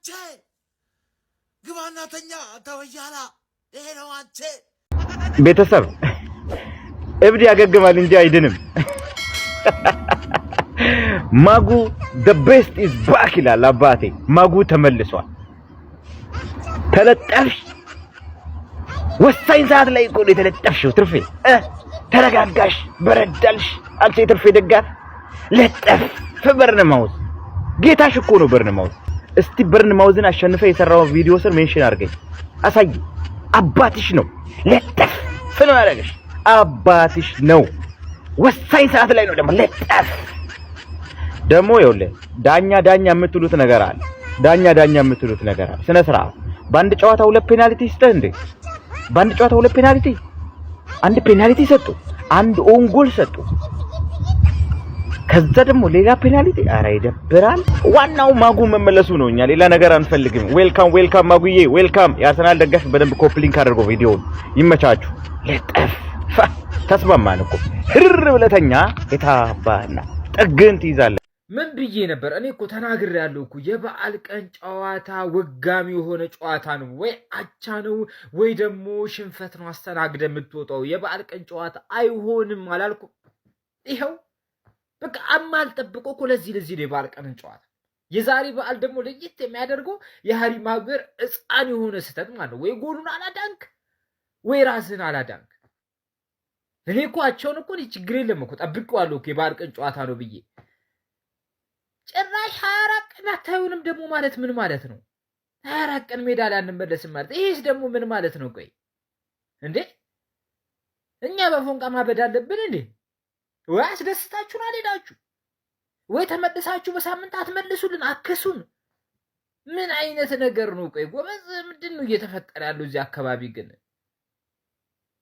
አንቺ ግባናተኛ ተወያላ ይሄ ነው አንቺ ቤተሰብ እብድ ያገግማል እንጂ አይድንም ማጉ the best is back ይላል አባቴ ማጉ ተመልሷል ተለጠፍሽ ወሳኝ ሰዓት ላይ እኮ የተለጠፍሽው ትርፌ ተረጋጋሽ በረዳልሽ አንቺ ትርፌ ደጋ ለጠፍ በርነማውዝ ጌታሽ እኮ ነው በርነማውዝ እስቲ በርነማውዝን አሸንፈ የሰራው ቪዲዮ ስር ሜንሽን አድርገኝ አሳይ አባትሽ ነው ለጠፍ ፍን ማረጋሽ አባትሽ ነው ወሳኝ ሰዓት ላይ ነው ደግሞ ለጠፍ ደግሞ ይኸውልህ ዳኛ የምትሉት ነገር አለ ዳኛ የምትሉት ነገር አለ ስነ ስርዓት በአንድ ጨዋታ ሁለት ፔናልቲ ይስጠህ እንዴ በአንድ ጨዋታ ሁለት ፔናልቲ አንድ ፔናልቲ ሰጡ አንድ ኦን ጎል ሰጡ ከዛ ደግሞ ሌላ ፔናልቲ አረ ይደብራል ዋናው ማጉ መመለሱ ነው እኛ ሌላ ነገር አንፈልግም ዌልካም ማጉዬ ዌልካም የአርሰናል ደጋፊ በደንብ ኮፕሊንክ አድርጎ ቪዲዮውን ይመቻችሁ ለጠፍ ተስማማን እኮ ህር ብለተኛ የታባና ጠግን ትይዛለህ ምን ብዬ ነበር እኔ እኮ ተናግሬያለሁ እኮ የበዓል ቀን ጨዋታ ወጋሚ የሆነ ጨዋታ ነው ወይ አቻ ነው ወይ ደግሞ ሽንፈት ነው አስተናግደ የምትወጣው የበዓል ቀን ጨዋታ አይሆንም አላልኩም ይሄው በቃ አማል ጠብቆ እኮ ለዚህ ነው የበዓል ቀን ጨዋታ የዛሬ በዓል ደግሞ ለየት የሚያደርገው የሃሪ ማጉዌር ሕፃን የሆነ ስህተት ማለት ነው ወይ ጎሉን አላዳንክ ወይ ራስን አላዳንክ እኔ እኮ አቻውን እኮ ችግር የለም እኮ ጠብቀዋለሁ እኮ የበዓል ቀን ጨዋታ ነው ብዬ ጭራሽ 24 ቀን አታዩንም ደግሞ ማለት ምን ማለት ነው 24 ቀን ሜዳ ላይ አንመለስም ማለት ይሄስ ደግሞ ምን ማለት ነው ቆይ እንዴ እኛ በፎንቃ ማበድ አለብን እንዴ ወይ አስደስታችሁን አልሄዳችሁ ወይ ተመልሳችሁ በሳምንት አትመልሱልን አከሱን ምን አይነት ነገር ነው ቆይ ጎበዝ ምንድነው እየተፈጠረ ያለው እዚህ አካባቢ ግን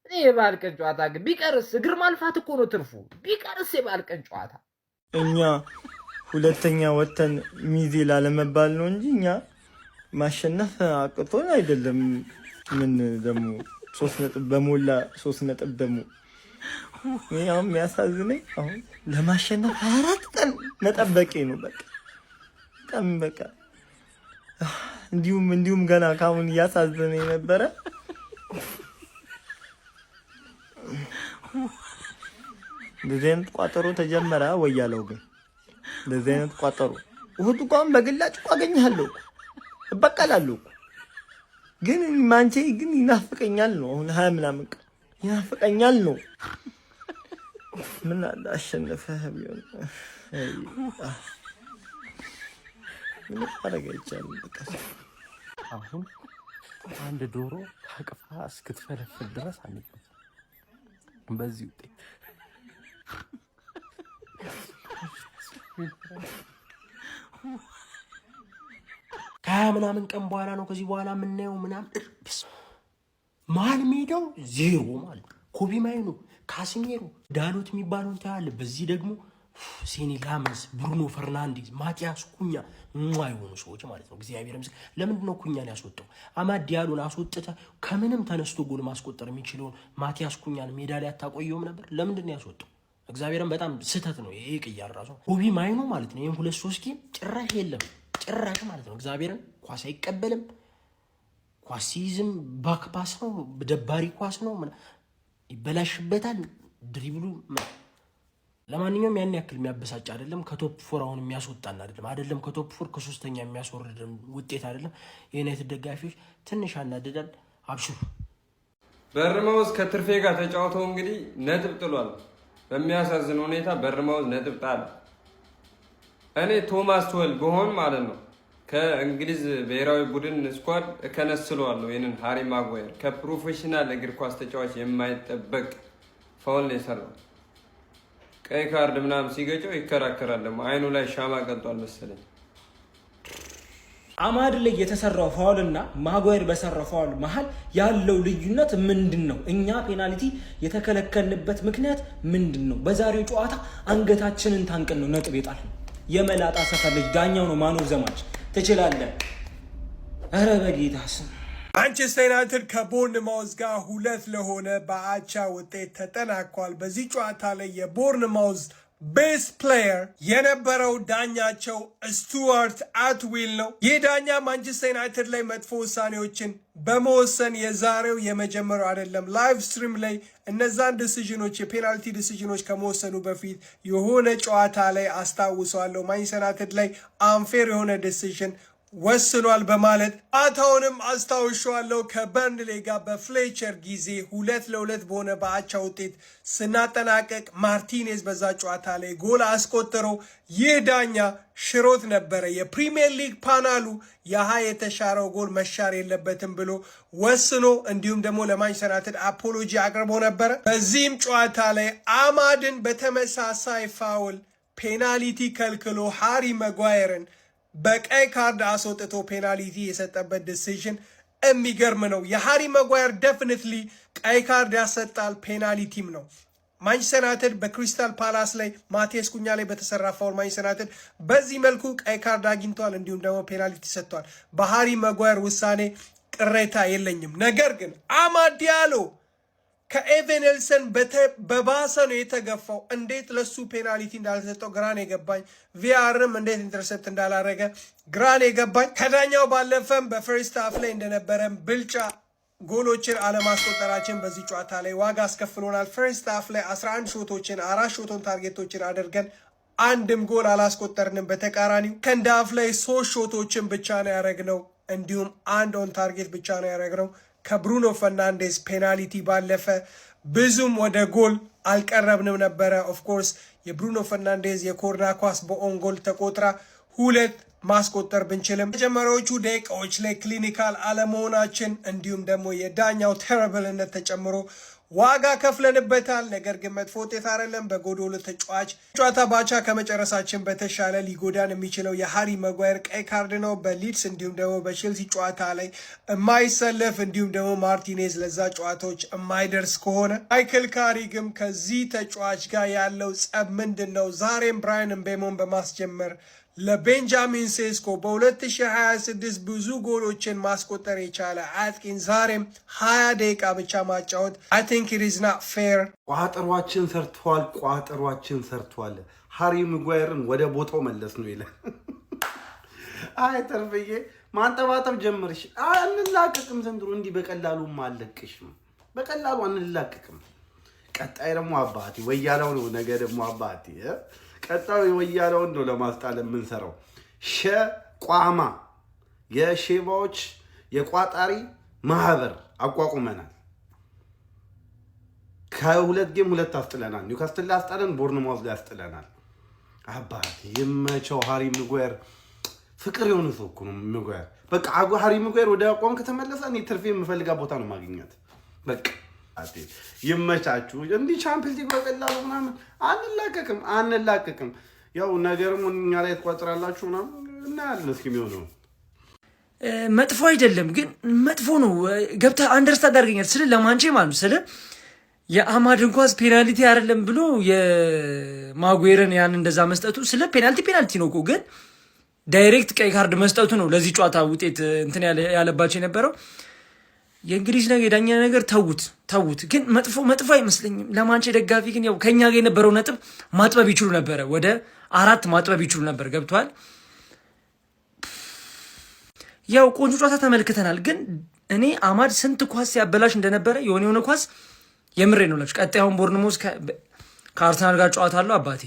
እኔ የበዓል ቀን ጨዋታ ግን ቢቀርስ እግር ማልፋት እኮ ነው ትርፉ ቢቀርስ የበዓል ቀን ጨዋታ እኛ ሁለተኛ ወተን ሚዜ ላለመባል ነው እንጂ እኛ ማሸነፍ አቅቶን አይደለም ምን ደግሞ 3 ነጥብ በሞላ 3 ነጥብ ደግሞ ያው የሚያሳዝነኝ አሁን ለማሸነፍ 24 ቀን መጠበቄ ነው በቃ እንዲሁም ገና ካሁን ያሳዝነኝ ነበረ ለዘን ቋጠሮ ተጀመረ ወያለው ግን ለዘን ቋጠሮ እሁድ እንኳን በግላጭ አገኘሃለሁ በቀላለሁ ግን ማንቼ ግን ይናፍቀኛል ነው አሁን 20 ምናምን ይናፍቀኛል ነው ምን አሸነፈህ ቢሆን ምን አረጋይቻለሁ በቃ አሁን አንድ ዶሮ ታቅፋ እስክትፈለፍል ድረስ አንቀም በዚህ ውጤት ምናምን ቀን በኋላ ነው ከዚህ በኋላ የምናየው ምናምን ማን ሜዳው ዜሮ ማለት ኮቢ ማይኑ ካሲሜሮ ዳሎት የሚባለውን ታያለ በዚህ ደግሞ ሴኒ ላመስ ብሩኖ ፈርናንዴዝ ማቲያስ ኩኛ የሆኑ ሰዎች ማለት ነው እግዚአብሔር ይመስገን ለምንድን ነው ኩኛን ያስወጣው አማድ ዲያሎን አስወጥተ ከምንም ተነስቶ ጎል ማስቆጠር የሚችለው ማቲያስ ኩኛን ሜዳ ላይ አታቆየውም ነበር ለምንድን ነው ያስወጣው እግዚአብሔርን በጣም ስህተት ነው ይሄ ቅያር ራሱ ኮቢ ማይኑ ማለት ነው ይሄን 2-3 ጌም ጭራሽ የለም ጭራሽ ማለት ነው እግዚአብሔርን ኳስ አይቀበልም ኳስ ሲዝም ባክ ፓስ ነው ደባሪ ኳስ ነው ይበላሽበታል ድሪብሉ ለማንኛውም ያን ያክል የሚያበሳጭ አይደለም ከቶፕ 4 አሁን የሚያስወጣን አይደለም ከቶፕ 4 ከሶስተኛ የሚያስወርድ ውጤት አይደለም የዩናይትድ ደጋፊዎች ትንሽ አናደዳል አብሽሩ በርማውዝ ከትርፌ ጋር ተጫውተው እንግዲህ ነጥብ ጥሏል በሚያሳዝን ሁኔታ በርማውዝ ነጥብ ጣለ እኔ ቶማስ ቶል በሆን ማለት ነው ከእንግሊዝ ብሔራዊ ቡድን ስኳድ ከነስለዋለሁ ይሄንን ሃሪ ማጓየር ከፕሮፌሽናል እግር ኳስ ተጫዋች የማይጠበቅ ፋውል የሰራው ቀይ ካርድ ምናምን ሲገጨው ይከራከራል ደግሞ አይኑ ላይ ሻማ ቀልጧል መሰለኝ አማድ ላይ የተሰራው ፋውልና ማጓየር በሰራው ፋውል መሃል ያለው ልዩነት ምንድነው እኛ ፔናልቲ የተከለከልንበት ምክንያት ምንድነው በዛሬው ጨዋታ አንገታችንን ታንቀን ነው ነጥብ የጣልነው የመላጣ ሰፈር ልጅ ዳኛው ነው ማኖ ዘማች ትችላለህ አረ በጌታስ ማንቸስተር ዩናይትድ ከቦርንማውዝ ጋር 2-2 በአቻ ውጤት ተጠናቋል በዚህ ጨዋታ ላይ የቦርንማውዝ ቤስት ፕሌየር የነበረው ዳኛቸው ስቱዋርት አትዊል ነው። ይህ ዳኛ ማንቸስተር ዩናይትድ ላይ መጥፎ ውሳኔዎችን በመወሰን የዛሬው የመጀመሪያው አይደለም። ላይቭ ስትሪም ላይ እነዛን ዲሲዥኖች የፔናልቲ ዲሲዥኖች ከመወሰኑ በፊት የሆነ ጨዋታ ላይ አስታውሰዋለሁ ማንቸስተር ዩናይትድ ላይ አንፌር የሆነ ዲሲዥን ወስኗል በማለት ጨዋታውንም አስታውሻለሁ። ከበርንሌ ጋር በፍሌቸር ጊዜ 2-2 በሆነ በአቻ ውጤት ስናጠናቀቅ ማርቲኔዝ በዛ ጨዋታ ላይ ጎል አስቆጥሮ ይህ ዳኛ ሽሮት ነበረ። የፕሪሚየር ሊግ ፓናሉ የተሻረው ጎል መሻር የለበትም ብሎ ወስኖ እንዲሁም ደግሞ ለማንቸስተር ዩናይትድ አፖሎጂ አቅርቦ ነበረ። በዚህም ጨዋታ ላይ አማድን በተመሳሳይ ፋውል ፔናልቲ ከልክሎ ሃሪ መጓየርን በቀይ ካርድ አስወጥቶ ፔናልቲ የሰጠበት ዲሲዥን የሚገርም ነው። የሃሪ መጓየር ዴፊኒትሊ ቀይ ካርድ ያሰጣል፣ ፔናልቲም ነው። ማንቸስተር ዩናይትድ በክሪስታል ፓላስ ላይ ማቴስ ኩኛ ላይ በተሰራ ፋውል ማንቸስተር ዩናይትድ በዚህ መልኩ ቀይ ካርድ አግኝቷል፣ እንዲሁም ደግሞ ፔናልቲ ሰጥቷል። በሃሪ መጓየር ውሳኔ ቅሬታ የለኝም። ነገር ግን አማድ ዲያሎ ከኤቨንልሰን በባሰ ነው የተገፋው። እንዴት ለሱ ፔናልቲ እንዳልተሰጠው ግራን የገባኝ፣ ቪአርም እንዴት ኢንተርሰፕት እንዳላረገ ግራን የገባኝ። ከዳኛው ባለፈም በፈርስት ሃፍ ላይ እንደነበረም ብልጫ ጎሎችን አለማስቆጠራችን በዚህ ጨዋታ ላይ ዋጋ አስከፍሎናል። ፈርስት ሃፍ ላይ 11 ሾቶችን 4 ሾቶን ታርጌቶችን አድርገን አንድም ጎል አላስቆጠርንም። በተቃራኒው ከንድ ሃፍ ላይ 3 ሾቶችን ብቻ ነው ያደረግነው፣ እንዲሁም አንድ ኦን ታርጌት ብቻ ነው ያደረግነው። ከብሩኖ ፈርናንዴዝ ፔናልቲ ባለፈ ብዙም ወደ ጎል አልቀረብንም ነበረ። ኦፍኮርስ የብሩኖ ፈርናንዴዝ የኮርና ኳስ በኦን ጎል ተቆጥራ 2 ማስቆጠር ብንችልም መጀመሪያዎቹ ደቂቃዎች ላይ ክሊኒካል አለመሆናችን እንዲሁም ደግሞ የዳኛው ተረብልነት ተጨምሮ ዋጋ ከፍለንበታል። ነገር ግን መጥፎ ውጤት አይደለም። በጎዶሎ ተጫዋች ጨዋታ ባቻ ከመጨረሳችን በተሻለ ሊጎዳን የሚችለው የሃሪ መጓየር ቀይ ካርድ ነው። በሊድስ እንዲሁም ደግሞ በቼልሲ ጨዋታ ላይ የማይሰለፍ እንዲሁም ደግሞ ማርቲኔዝ ለዛ ጨዋታዎች የማይደርስ ከሆነ ማይክል ካሪግም ከዚህ ተጫዋች ጋር ያለው ጸብ ምንድን ነው? ዛሬም ብራያን ምቤሞን በማስጀመር ለቤንጃሚን ሴስኮ በ2026 ብዙ ጎሎችን ማስቆጠር የቻለ አጥቂን ዛሬም 20 ደቂቃ ብቻ ማጫወት I think it is not fair። ቋጠሯችን ሰርቷል። ሃሪ መጓየርን ወደ ቦታው መለስ ነው ይላል። አይ ተርፍዬ ማንጠባጠብ ጀምርሽ። አንላቀቅም ዘንድሮ እንዲህ በቀላሉም አለቅሽም። በቀላሉ አንላቀቅም። ቀጣይ ደግሞ አባቴ ወያለው ነው። ነገ ደግሞ አባቴ ቀጣይ ወያለውን ነው ለማስጣል የምንሰራው። ቋማ የሼባዎች የቋጣሪ ማህበር አቋቁመናል። ከ2 ጌም 2 አስጥለናል። ኒውካስትል ላይ አስጣለን፣ ቦርንማውዝ ላይ አስጥለናል። አባቴ የመቸው ሃሪ መጓየር ፍቅር የሆነ ሰው እኮ ነው መጓየር። በቃ ሃሪ መጓየር ወደ አቋም ከተመለሰ እኔ ትርፌ የምፈልጋ ቦታ ነው ማግኘት። በቃ ይመቻችሁ። እንዲህ ቻምፒየንስ ሊግ በቀላሉ ምናምን አንላቀቅም። ያው ነገርም እኛ ላይ ተቋጥራላችሁ ምናምን እናያለን። እስኪ የሚሆነው መጥፎ አይደለም ግን መጥፎ ነው። ገብተህ አንደርስታንድ አድርገኛል ስለ ለማንቼ ማለት ስለ የአማድን ኳስ ፔናልቲ አይደለም ብሎ የማጉዌርን ያን እንደዛ መስጠቱ ስለ ፔናልቲ ነው እኮ ግን ዳይሬክት ቀይ ካርድ መስጠቱ ነው ለዚህ ጨዋታ ውጤት እንትን ያለባቸው የነበረው። የእንግሊዝ ነገር የዳኛ ነገር ተውት። ግን መጥፎ አይመስለኝም። ለማንቼ ደጋፊ ግን ያው ከኛ ጋር የነበረው ነጥብ ማጥበብ ይችሉ ነበረ፣ ወደ 4 ማጥበብ ይችሉ ነበር። ገብቷል። ያው ቆንጆ ጨዋታ ተመልክተናል። ግን እኔ አማድ ስንት ኳስ ሲያበላሽ እንደነበረ የሆነ ኳስ የምሬ ነው ላችሁ። ቀጣዩን ቦርንሞዝ ከአርሰናል ጋር ጨዋታ አለው አባቴ።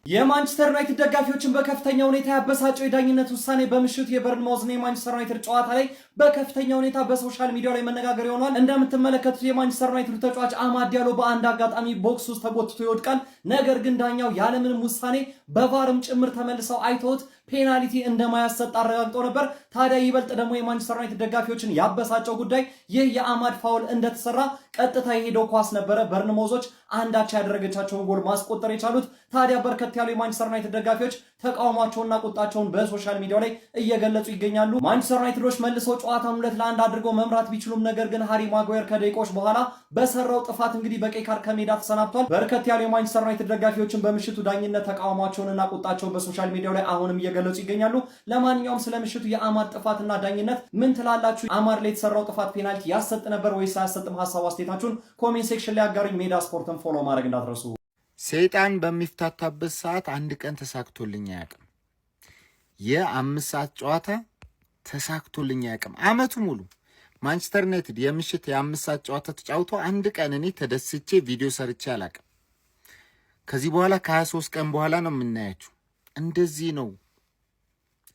የማንቸስተር ዩናይትድ ደጋፊዎችን በከፍተኛ ሁኔታ ያበሳጨው የዳኝነት ውሳኔ በምሽቱ የበርንማውዝና የማንቸስተር ዩናይትድ ጨዋታ ላይ በከፍተኛ ሁኔታ በሶሻል ሚዲያ ላይ መነጋገር ይሆናል። እንደምትመለከቱት የማንቸስተር ዩናይትድ ተጫዋች አማድ ዲያሎ በአንድ አጋጣሚ ቦክስ ውስጥ ተጎትቶ ይወድቃል። ነገር ግን ዳኛው ያለምንም ውሳኔ በቫርም ጭምር ተመልሰው አይተውት ፔናልቲ እንደማያሰጥ አረጋግጦ ነበር። ታዲያ ይበልጥ ደግሞ የማንቸስተር ዩናይትድ ደጋፊዎችን ያበሳጨው ጉዳይ ይህ የአማድ ፋውል እንደተሰራ ቀጥታ የሄደው ኳስ ነበረ። በርንማውዞች አንዳቻ ያደረገቻቸውን ጎል ማስቆጠር የቻሉት ታዲያ በርከት ያሉ የማንቸስተር ዩናይትድ ደጋፊዎች ተቃውሟቸውና ቁጣቸውን በሶሻል ሚዲያው ላይ እየገለጹ ይገኛሉ። ማንቸስተር ዩናይትዶች መልሰው ጨዋታውን 2-1 አድርገው መምራት ቢችሉም ነገር ግን ሃሪ ማጓየር ከደቂቆች በኋላ በሰራው ጥፋት እንግዲህ በቀይ ካርድ ከሜዳ ተሰናብቷል። በርከት ያሉ የማንቸስተር ዩናይትድ ደጋፊዎችን በምሽቱ ዳኝነት ተቃውሟቸውንና ቁጣቸውን በሶሻል ሚዲያው ላይ አሁንም እየገለጹ ይገኛሉ። ለማንኛውም ስለ ምሽቱ የአማድ ጥፋትና ዳኝነት ምን ትላላችሁ? አማድ ላይ የተሰራው ጥፋት ፔናልቲ ያሰጥ ነበር ወይስ አያሰጥም? ሀሳብ አስተያየታችሁን ኮሜንት ሴክሽን ላይ አጋሩኝ። ሜዳ ስፖርትን ፎሎ ማድረግ እንዳትረሱ። ሰይጣን በሚፍታታበት ሰዓት አንድ ቀን ተሳክቶልኝ አያውቅም። የ5 ሰዓት ጨዋታ ተሳክቶልኝ አያውቅም። አመቱ ሙሉ ማንቸስተር ዩናይትድ የምሽት የ5 ሰዓት ጨዋታ ተጫውቶ አንድ ቀን እኔ ተደስቼ ቪዲዮ ሰርቼ አላውቅም። ከዚህ በኋላ ከ23 ቀን በኋላ ነው የምናያችሁ። እንደዚህ ነው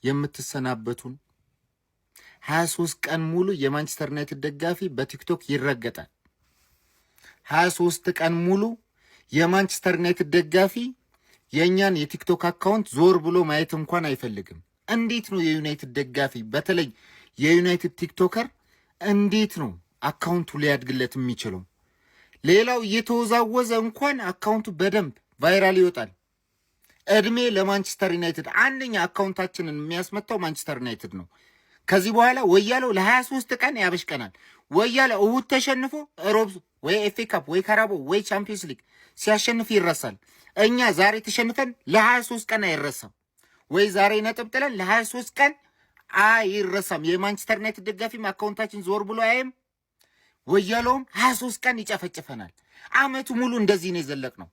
የምትሰናበቱን። 23 ቀን ሙሉ የማንቸስተር ዩናይትድ ደጋፊ በቲክቶክ ይረገጣል። 23 ቀን ሙሉ የማንቸስተር ዩናይትድ ደጋፊ የእኛን የቲክቶክ አካውንት ዞር ብሎ ማየት እንኳን አይፈልግም። እንዴት ነው የዩናይትድ ደጋፊ በተለይ የዩናይትድ ቲክቶከር እንዴት ነው አካውንቱ ሊያድግለት የሚችለው? ሌላው እየተወዛወዘ እንኳን አካውንቱ በደንብ ቫይራል ይወጣል። እድሜ ለማንቸስተር ዩናይትድ። አንደኛ አካውንታችንን የሚያስመታው ማንቸስተር ዩናይትድ ነው። ከዚህ በኋላ ወያለው ለ23 ቀን ያበሽቀናል። ወያለው እሁድ ተሸንፎ ሮብ ወይ ኤፍ ኤ ካፕ ወይ ካራቦ ወይ ቻምፒየንስ ሊግ ሲያሸንፍ ይረሳል። እኛ ዛሬ ተሸንፈን ለ23 ቀን አይረሳም። ወይ ዛሬ ነጥብ ጥለን ለ23 ቀን አይረሳም። የማንቸስተር ዩናይትድ ደጋፊም አካውንታችን ዞር ብሎ አያይም። ወያለውም 23 ቀን ይጨፈጭፈናል። አመቱ ሙሉ እንደዚህ ነው የዘለቅነው።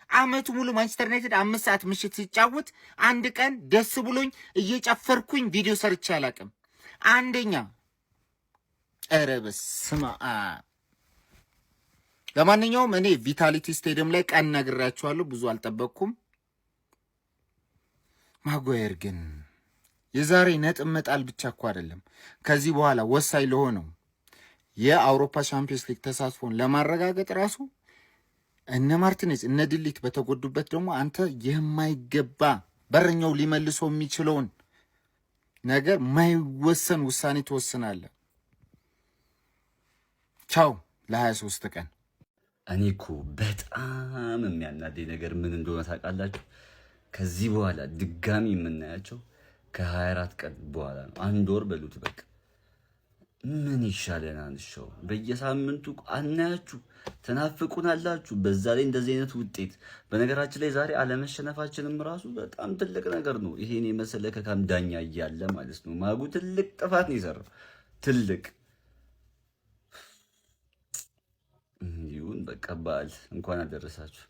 አመቱ ሙሉ ማንቸስተር ዩናይትድ 5 ሰዓት ምሽት ሲጫወት አንድ ቀን ደስ ብሎኝ እየጨፈርኩኝ ቪዲዮ ሰርቼ አላውቅም። አንደኛ ኧረ በስመ አብ። ለማንኛውም እኔ ቪታሊቲ ስቴዲየም ላይ ቀን ነግራችኋለሁ፣ ብዙ አልጠበቅኩም። ማጓየር ግን የዛሬ ነጥብ መጣል ብቻ እኮ አይደለም፣ ከዚህ በኋላ ወሳኝ ለሆነው የአውሮፓ ቻምፒየንስ ሊግ ተሳትፎን ለማረጋገጥ ራሱ እነ ማርቲኔዝ እነ ድሊት በተጎዱበት ደግሞ አንተ የማይገባ በረኛው ሊመልሰው የሚችለውን ነገር ማይወሰን ውሳኔ ትወስናለህ። ቻው ለ23 ቀን። እኔ እኮ በጣም የሚያናደኝ ነገር ምን እንደሆነ ታውቃላችሁ? ከዚህ በኋላ ድጋሚ የምናያቸው ከ24 ቀን በኋላ ነው። አንድ ወር በሉት በቃ። ምን ይሻለናል? እሺው በየሳምንቱ አናያችሁ፣ ተናፍቁናላችሁ። በዛ ላይ እንደዚህ አይነት ውጤት። በነገራችን ላይ ዛሬ አለመሸነፋችንም ራሱ በጣም ትልቅ ነገር ነው። ይሄን የመሰለ ከካም ዳኛ እያለ ማለት ነው። ማጉ ትልቅ ጥፋት ነው የሰራው። ትልቅ ይሁን በቃ። በዓል እንኳን አደረሳችሁ።